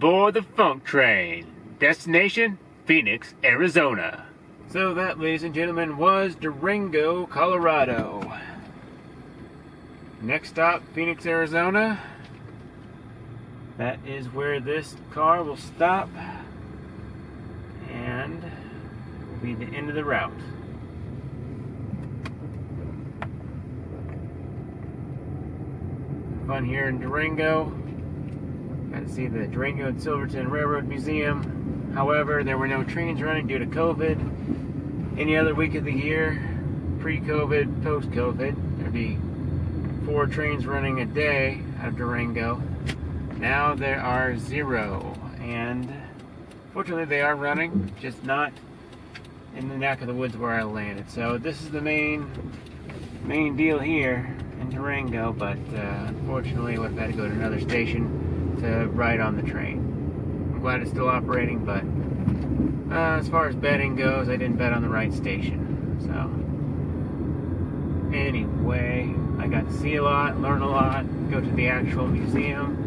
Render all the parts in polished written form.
aboard the funk train. Destination, Phoenix, Arizona. So that, ladies and gentlemen, was Durango, Colorado. Next stop, Phoenix, Arizona. That is where this car will stop. And will be the end of the route. Fun here in Durango. Got to see the Durango and Silverton Railroad Museum. However, there were no trains running due to COVID. Any other week of the year, pre-COVID, post-COVID, there'd be 4 trains running a day out of Durango. Now there are 0, and fortunately they are running, just not in the neck of the woods where I landed. So this is the main deal here in Durango, but unfortunately I would have had to go to another station to ride on the train. I'm glad it's still operating, but as far as betting goes, I didn't bet on the right station. So anyway, I got to see a lot, learn a lot, go to the actual museum,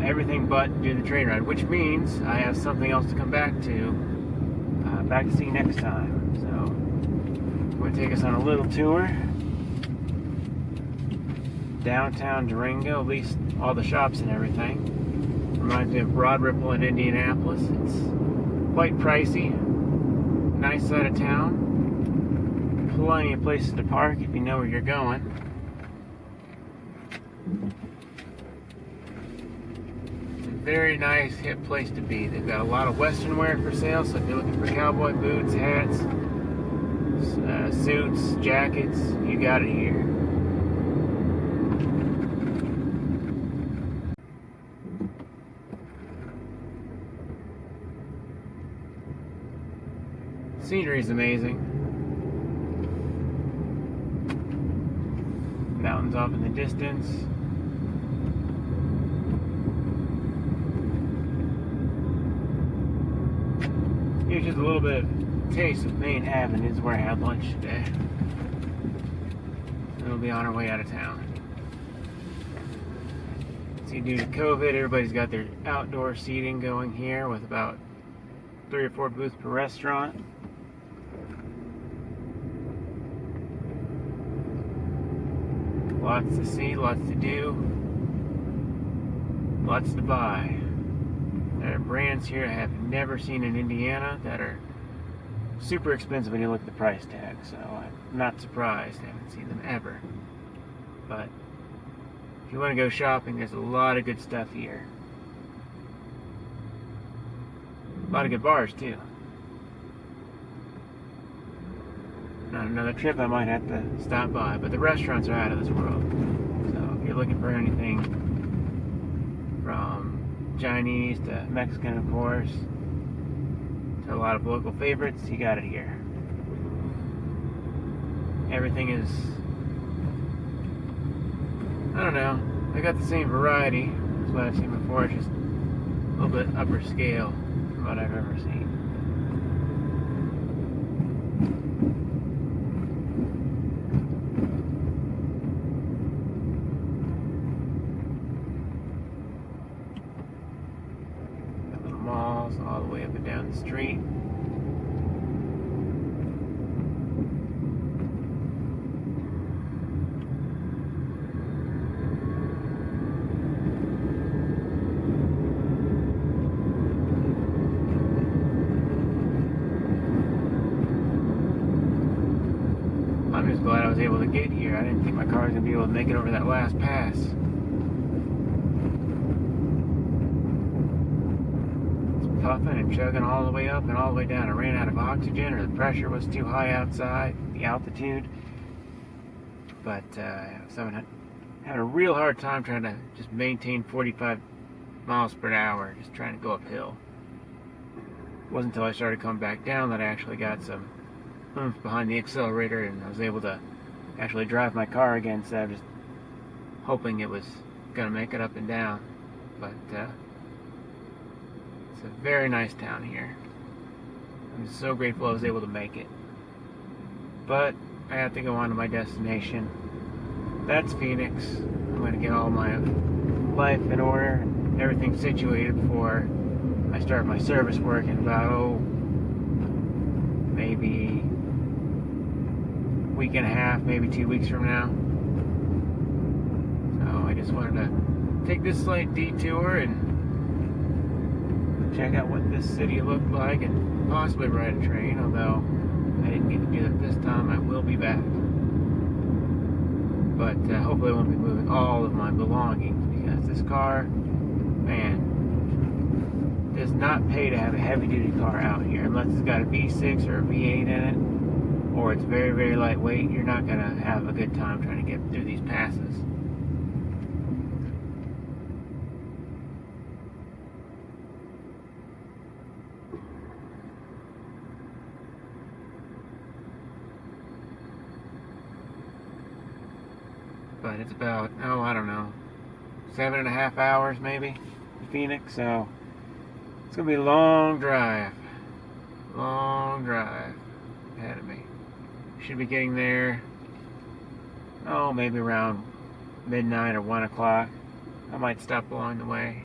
everything but do the train ride, which means I have something else to come back to see next time. So I'm going to take us on a little tour. Downtown Durango, at least all the shops and everything. Reminds me of Broad Ripple in Indianapolis. It's quite pricey. Nice side of town. Plenty of places to park if you know where you're going. It's a very nice, hip place to be. They've got a lot of Western wear for sale, so if you're looking for cowboy boots, hats, suits, jackets, you got it here. Scenery is amazing. Mountains off in the distance. Here's just a little bit of taste of Main Avenue. Is where I had lunch today. And we'll be on our way out of town. See, due to COVID, everybody's got their outdoor seating going here with about 3 or 4 booths per restaurant. Lots to see, lots to do, lots to buy. There are brands here I have never seen in Indiana that are super expensive when you look at the price tag, so I'm not surprised. I haven't seen them ever. But if you want to go shopping, there's a lot of good stuff here. A lot of good bars too. On another trip I might have to stop by, but the restaurants are out of this world. So if you're looking for anything from Chinese to Mexican, of course, to a lot of local favorites, you got it here. Everything is, I don't know, I got the same variety as what I've seen before, just a little bit upper scale from what I've ever seen. All the way up and down the street. I'm just glad I was able to get here. I didn't think my car was going to be able to make it over that last pass. Puffing and chugging all the way up and all the way down. I ran out of oxygen, or the pressure was too high outside, the altitude. But so I had a real hard time trying to just maintain 45 miles per hour, just trying to go uphill. It wasn't until I started coming back down that I actually got some oomph behind the accelerator, and I was able to actually drive my car again instead of just hoping it was going to make it up and down. But it's a very nice town here. I'm so grateful I was able to make it. But I have to go on to my destination. That's Phoenix. I'm going to get all my life in order, everything situated before I start my service work in about, maybe a week and a half, maybe 2 weeks from now. So I just wanted to take this slight detour and check out what this city looked like and possibly ride a train, although I didn't get to do that this time. I will be back. But hopefully I won't be moving all of my belongings, because this car, man, does not pay to have a heavy-duty car out here unless it's got a V6 or a V8 in it, or it's very, very lightweight. You're not going to have a good time trying to get through these passes. But it's about, I don't know, 7.5 hours maybe to Phoenix, so it's going to be a long drive. Long drive ahead of me. Should be getting there, maybe around midnight or 1 o'clock. I might stop along the way.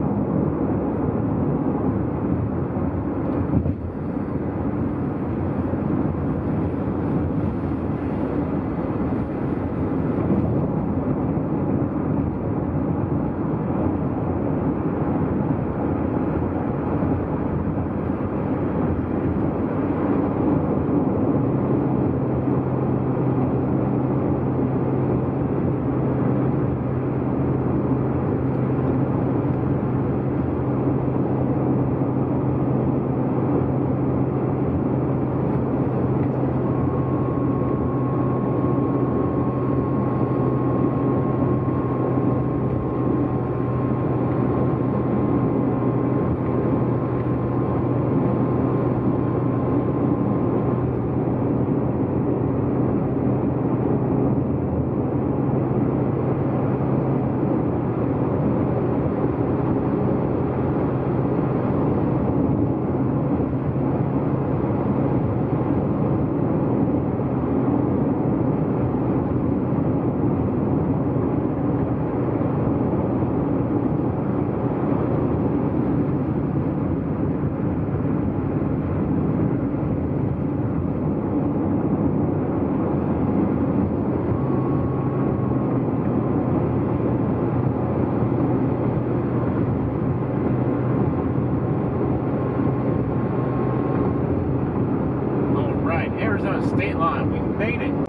State line, we made it.